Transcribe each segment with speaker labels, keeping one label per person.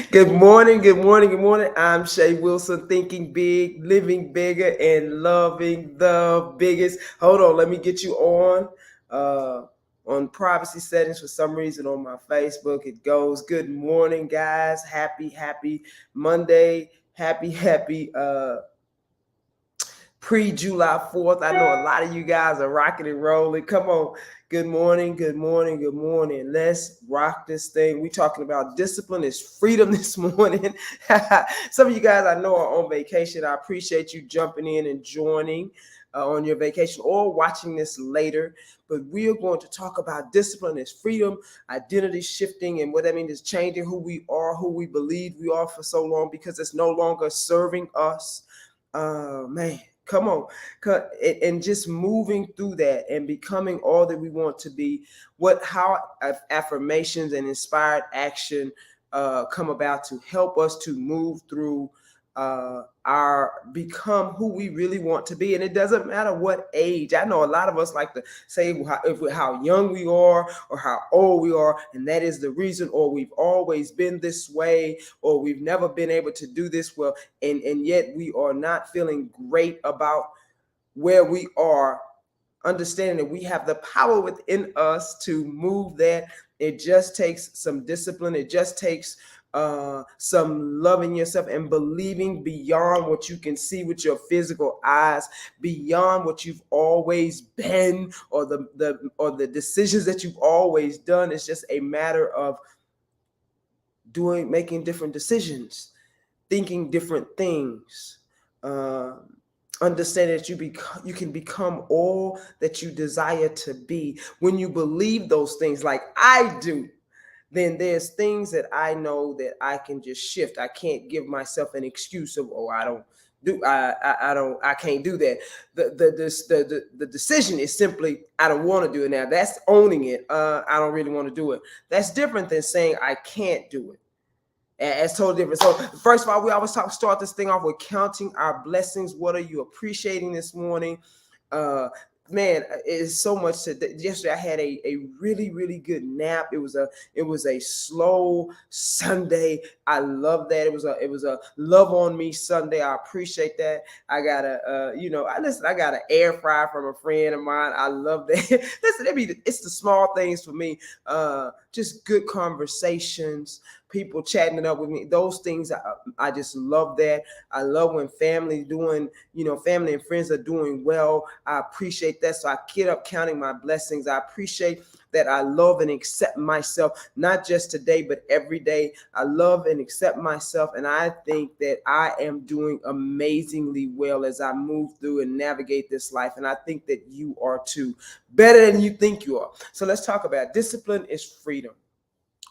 Speaker 1: Good morning, good morning, good morning. I'm Shay Wilson, thinking big, living bigger, and loving the biggest. Hold on, let me get you on privacy settings. For some reason on my Facebook it goes. Good morning, guys. Happy Monday. Happy pre-July 4th. I know a lot of you guys are rocking and rolling. Come on. Good morning, good morning, good morning. Let's rock this thing. We talking about discipline is freedom this morning. Some of you guys I know are on vacation. I appreciate you jumping in and joining on your vacation or watching this later. But we are going to talk about discipline is freedom, identity shifting, and what that means is changing who we are, who we believe we are for so long because it's no longer serving us. Man, come on. And just moving through that and becoming all that we want to be. How affirmations and inspired action come about to help us to move through our become who we really want to be. And it doesn't matter what age. I know a lot of us like to say how young we are or how old we are, and that is the reason, or we've always been this way, or we've never been able to do this well, and yet we are not feeling great about where we are. Understanding that we have the power within us to move that. It just takes some discipline. It just takes some loving yourself and believing beyond what you can see with your physical eyes, beyond what you've always been, or the decisions that you've always done. It's just a matter of making different decisions, thinking different things. Understand that you can become all that you desire to be. When you believe those things like I do, then there's things that I know that I can just shift. I can't give myself an excuse of, oh, I can't do that. The decision is simply I don't want to do it now. That's owning it. I don't really want to do it. That's different than saying I can't do it. It's totally different. So first of all, we always start this thing off with counting our blessings. What are you appreciating this morning? Man, it's so much yesterday I had a really good nap. It was a slow Sunday. I love that. It was a love on me Sunday. I appreciate that. I got I got an air fryer from a friend of mine. I love that. Listen, it's the small things for me. Just good conversations, people chatting it up with me. Those things, I just love that. I love when family and friends are doing well. I appreciate that. So I get up counting my blessings. I appreciate that I love and accept myself, not just today, but every day. I love and accept myself. And I think that I am doing amazingly well as I move through and navigate this life. And I think that you are too, better than you think you are. So let's talk about discipline is freedom.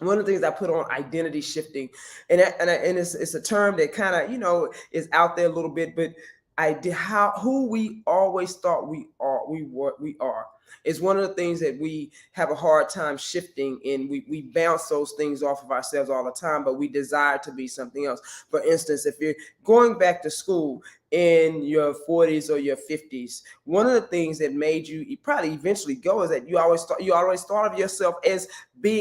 Speaker 1: One of the things I put on identity shifting, and it's a term that kind of is out there a little bit, but who we always thought we are is one of the things that we have a hard time shifting, and we bounce those things off of ourselves all the time, but we desire to be something else. For instance, if you're going back to school in your 40s or your 50s, one of the things that made you probably eventually go is that you always thought of yourself as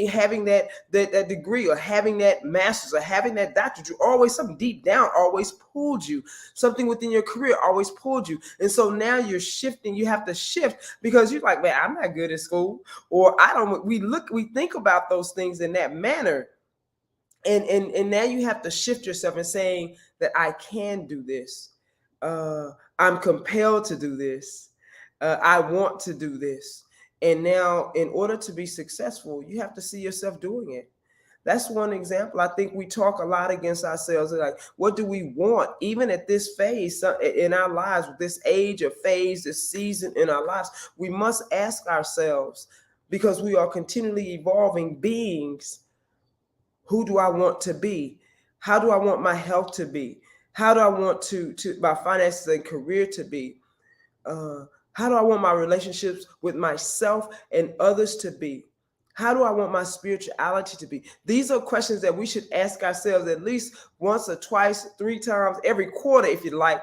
Speaker 1: having that degree, or having that master's, or having that doctorate. You always, something deep down always pulled you. Something within your career always pulled you. And so now you're shifting. You have to shift because you're like, man, I'm not good at school, or I don't. We think about those things in that manner. And now you have to shift yourself and saying that I can do this. I'm compelled to do this. I want to do this. And now, in order to be successful, you have to see yourself doing it. That's one example. I think we talk a lot against ourselves. Like, what do we want? Even at this phase in our lives, this age or phase, this season in our lives, we must ask ourselves, because we are continually evolving beings, who do I want to be? How do I want my health to be? How do I want to my finances and career to be? How do I want my relationships with myself and others to be? How do I want my spirituality to be? These are questions that we should ask ourselves at least once or twice, 3 times every quarter, if you like,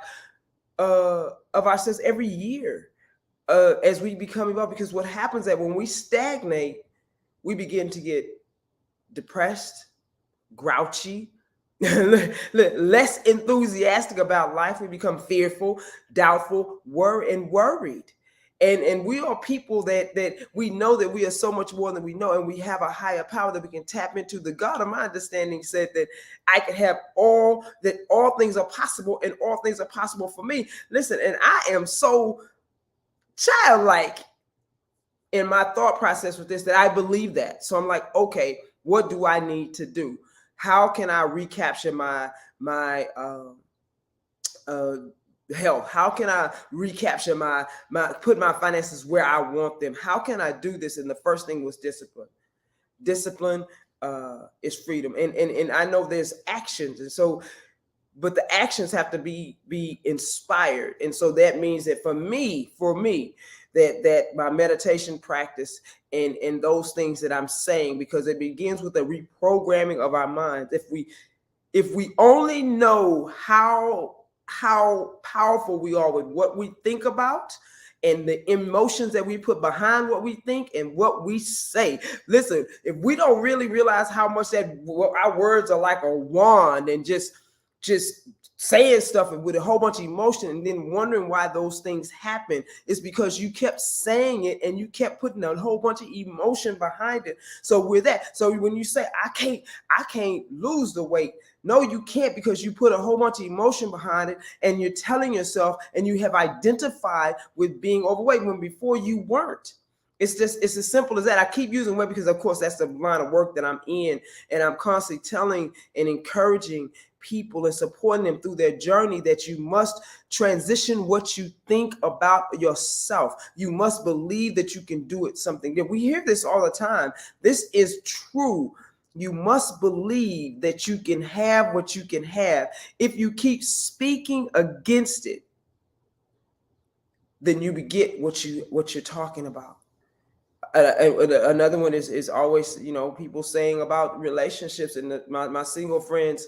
Speaker 1: of ourselves every year, as we become involved. Because what happens is that when we stagnate, we begin to get depressed, grouchy, less enthusiastic about life. We become fearful, doubtful, worried. And we are people that we know that we are so much more than we know, and we have a higher power that we can tap into. The God of my understanding said that I can have all things are possible, and all things are possible for me. Listen, and I am so childlike in my thought process with this that I believe that. So I'm like, okay, what do I need to do? How can I recapture my health? How can I recapture my put my finances where I want them? How can I do this? And the first thing was discipline. Discipline is freedom, and I know there's actions, and so but the actions have to be inspired. And so that means that for me, that my meditation practice and those things that I'm saying, because it begins with a reprogramming of our minds. If we only know how powerful we are with what we think about and the emotions that we put behind what we think and what we say. Listen, if we don't really realize how much that our words are like a wand, and just saying stuff with a whole bunch of emotion and then wondering why those things happen, is because you kept saying it and you kept putting a whole bunch of emotion behind it. So with that, so when you say I can't lose the weight, no, you can't, because you put a whole bunch of emotion behind it, and you're telling yourself, and you have identified with being overweight when before you weren't. It's as simple as that. I keep using weight because, of course, that's the line of work that I'm in, and I'm constantly telling and encouraging people and supporting them through their journey that you must transition what you think about yourself. You must believe that you can do it. Something that we hear this all the time. This is true. You must believe that you can have what you can have. If you keep speaking against it, then you get what you're talking about. Another one is always, people saying about relationships, and my single friends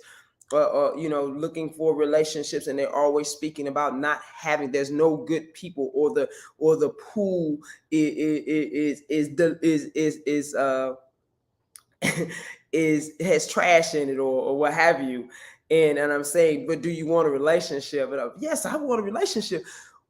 Speaker 1: looking for relationships, and they're always speaking about not having. There's no good people, or the pool is has trash in it, or what have you. And I'm saying, but do you want a relationship? And yes, I want a relationship.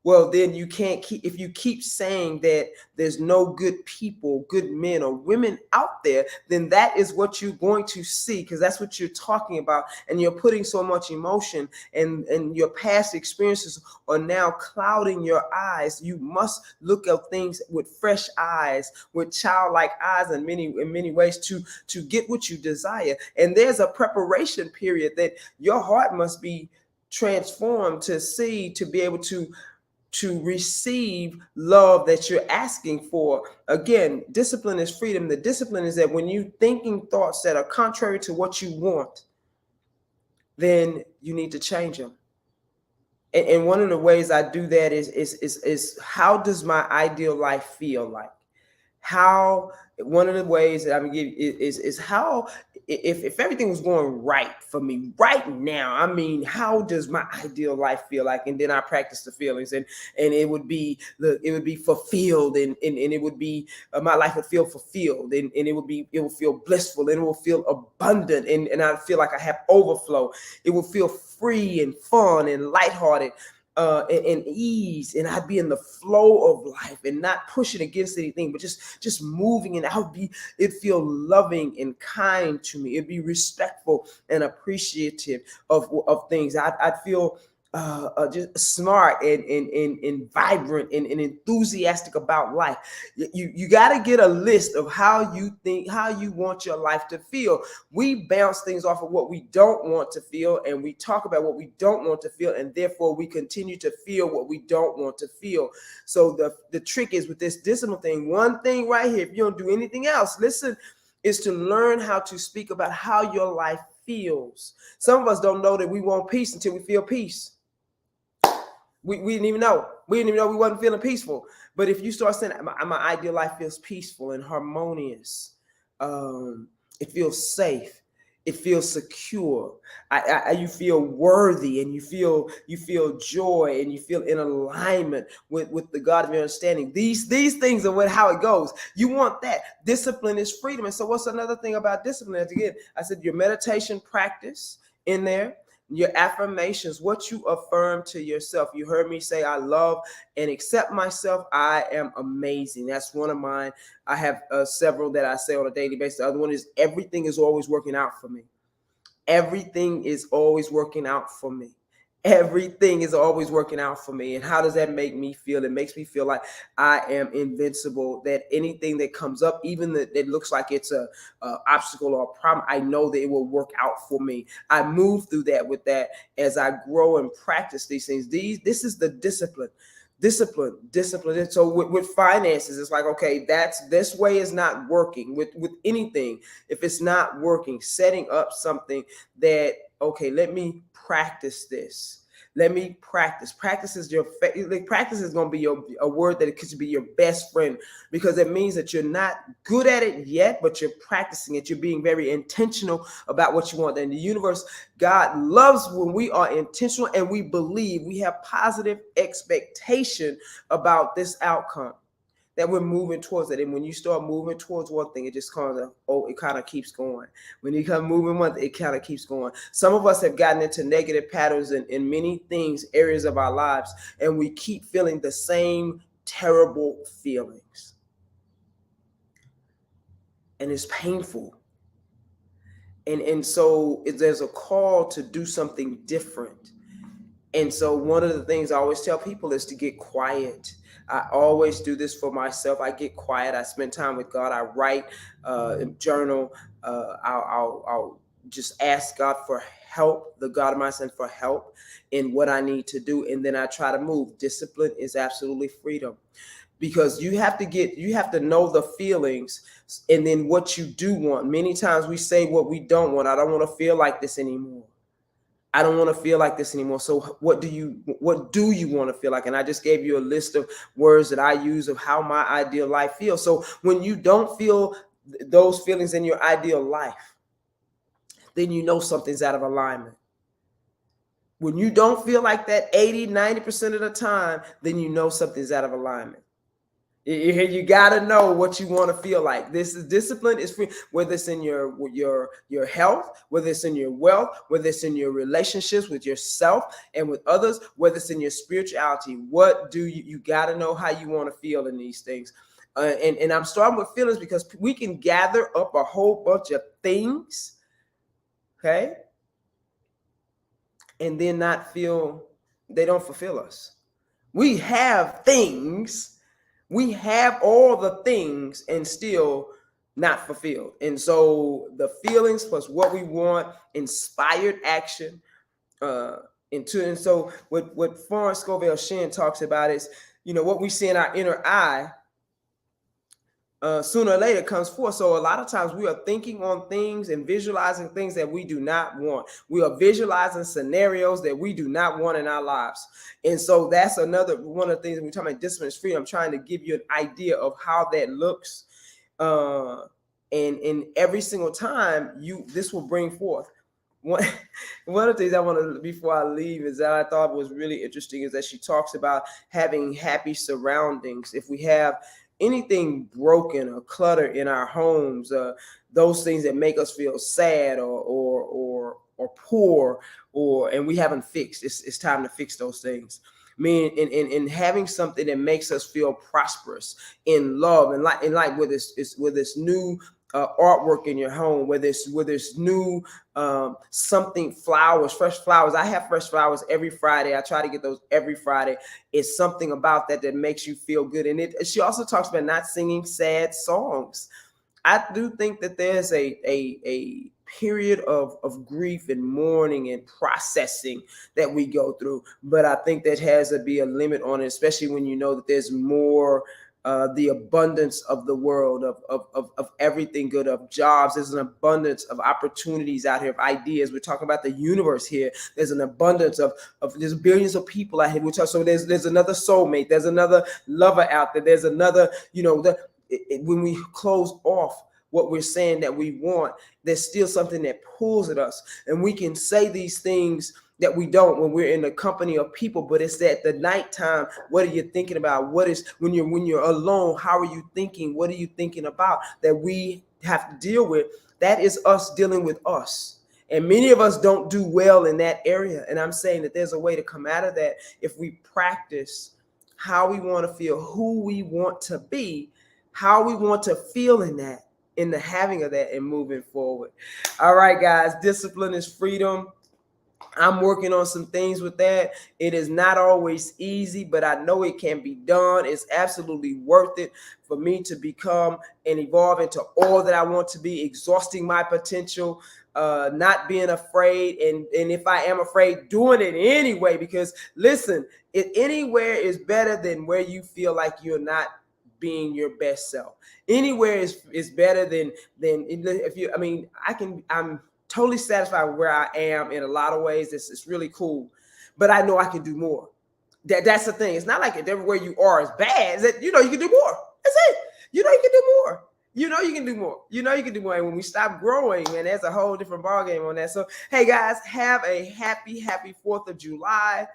Speaker 1: Well, then you can't keep, if you keep saying that there's no good people, good men or women out there, then that is what you're going to see, because that's what you're talking about. And you're putting so much emotion, and your past experiences are now clouding your eyes. You must look at things with fresh eyes, with childlike eyes in many ways, to get what you desire. And there's a preparation period that your heart must be transformed to be able to receive love that you're asking for. Again, discipline is freedom. The discipline is that when you thinking thoughts that are contrary to what you want, then you need to change them. And one of the ways I do that is how does my ideal life feel like? How one of the ways that I'm gonna give is how, if everything was going right for me right now, I mean, how does my ideal life feel like? And then I practice the feelings, and it would be fulfilled, and it would be my life would feel fulfilled, and it will feel blissful, and it will feel abundant, and I feel like I have overflow. It will feel free and fun and lighthearted. And ease, and I'd be in the flow of life and not pushing against anything, but just moving, and it'd feel loving and kind to me. It'd be respectful and appreciative of things. I'd feel just smart and vibrant and enthusiastic about life. You got to get a list of how you want your life to feel. We bounce things off of what we don't want to feel, and we talk about what we don't want to feel, and therefore we continue to feel what we don't want to feel. So the trick is with this discipline thing, one thing right here, if you don't do anything else, listen, is to learn how to speak about how your life feels. Some of us don't know that we want peace until we feel peace. We didn't even know. We didn't even know we wasn't feeling peaceful. But if you start saying, my ideal life feels peaceful and harmonious, it feels safe, it feels secure. You feel worthy, and you feel joy, and you feel in alignment with the God of your understanding. These things are how it goes. You want that. Discipline is freedom. And so what's another thing about discipline? Again, I said your meditation practice in there. Your affirmations, what you affirm to yourself. You heard me say, I love and accept myself. I am amazing. That's one of mine. I have several that I say on a daily basis. The other one is everything is always working out for me. Everything is always working out for me. Everything is always working out for me. And how does that make me feel? It makes me feel like I am invincible, that anything that comes up, even that looks like it's a obstacle or a problem, I know that it will work out for me. I move through that with that as I grow and practice these things. This is the discipline. And so with finances, it's like, okay, this way is not working with anything. If it's not working, setting up something that, okay, let me practice this. Let me practice. Practice is practice is going to be a word that it could be your best friend, because it means that you're not good at it yet, but you're practicing it. You're being very intentional about what you want. And the universe, God loves when we are intentional and we believe, we have positive expectation about this outcome, that we're moving towards it. And when you start moving towards one thing, it just kind of keeps going. When you come moving one thing, it kind of keeps going. Some of us have gotten into negative patterns in many things, areas of our lives, and we keep feeling the same terrible feelings. And it's painful. And so there's a call to do something different. And so one of the things I always tell people is to get quiet. I always do this for myself. I get quiet. I spend time with God. I write, journal. I'll just ask God for help, the God of my son, for help in what I need to do. And then I try to move. Discipline is absolutely freedom, because you have to know the feelings and then what you do want. Many times we say what we don't want. I don't want to feel like this anymore. I don't want to feel like this anymore. So what do you want to feel like? And I just gave you a list of words that I use of how my ideal life feels. So when you don't feel those feelings in your ideal life, then you know something's out of alignment. When you don't feel like that 80-90% of the time, then you know something's out of alignment. You got to know what you want to feel like. Discipline is free, whether it's in your health, whether it's in your wealth, whether it's in your relationships with yourself and with others, whether it's in your spirituality. What do you got to know how you want to feel in these things. And I'm starting with feelings because we can gather up a whole bunch of things, okay, and then not feel they don't fulfill us. We have things. We have all the things and still not fulfilled. And so the feelings plus what we want, inspired action. And so what Florence Scovel Shinn talks about is, what we see in our inner eye, sooner or later comes forth. So a lot of times we are thinking on things and visualizing things that we do not want. We are visualizing scenarios that we do not want in our lives. And so that's another one of the things that we're talking about. Discipline is free. I'm trying to give you an idea of how that looks. And every single time this will bring forth. One of the things I want to, before I leave, is that I thought was really interesting is that she talks about having happy surroundings. If we have anything broken or clutter in our homes, those things that make us feel sad or poor, and we haven't fixed, it's time to fix those things. I mean, in having something that makes us feel prosperous in love and like with this new artwork in your home, where there's new something, fresh flowers. I have fresh flowers every Friday. I try to get those every Friday. It's something about that makes you feel good. And she also talks about not singing sad songs. I do think that there's a period of grief and mourning and processing that we go through, but I think that has to be a limit on it, especially when you know that there's more. The abundance of the world, of everything good, of jobs. There's an abundance of opportunities out here, of ideas. We're talking about the universe here. There's an abundance of there's billions of people out here. So there's another soulmate. There's another lover out there. There's another, when we close off what we're saying that we want, there's still something that pulls at us. And we can say these things that we don't when we're in the company of people, but it's at the nighttime. What are you thinking about? When you're alone, how are you thinking? What are you thinking about that we have to deal with? That is us dealing with us. And many of us don't do well in that area. And I'm saying that there's a way to come out of that if we practice how we want to feel, who we want to be, how we want to feel in that, in the having of that, and moving forward. All right, guys, discipline is freedom. I'm working on some things with that. It is not always easy, but I know it can be done. It's absolutely worth it for me to become and evolve into all that I want to be, exhausting my potential, not being afraid. And if I am afraid, doing it anyway, because listen, anywhere is better than where you feel like you're not being your best self. Anywhere is better than if you, I mean, I'm totally satisfied with where I am in a lot of ways. It's really cool, but I know I can do more. That's the thing. It's not like everywhere you are is bad. It's that, you know, you can do more. That's it. You know, you can do more. You know, you can do more. You know, you can do more. And when we stop growing, man, that's a whole different ballgame on that. So, hey guys, have a happy 4th of July.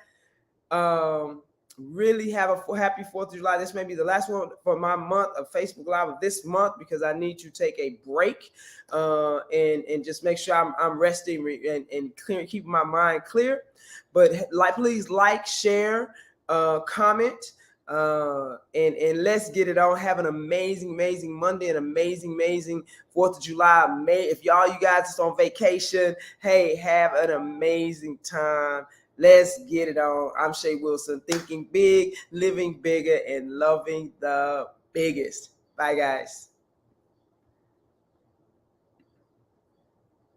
Speaker 1: Really have a happy 4th of July. This may be the last one for my month of Facebook Live of this month, because I need to take a break and just make sure I'm resting and clear, keeping my mind clear. But please like, share, comment, and let's get it on. Have an amazing Monday, an amazing 4th of July. If you guys is on vacation, hey, have an amazing time. Let's get it on. I'm Shay Wilson, thinking big, living bigger, and loving the biggest. Bye, guys.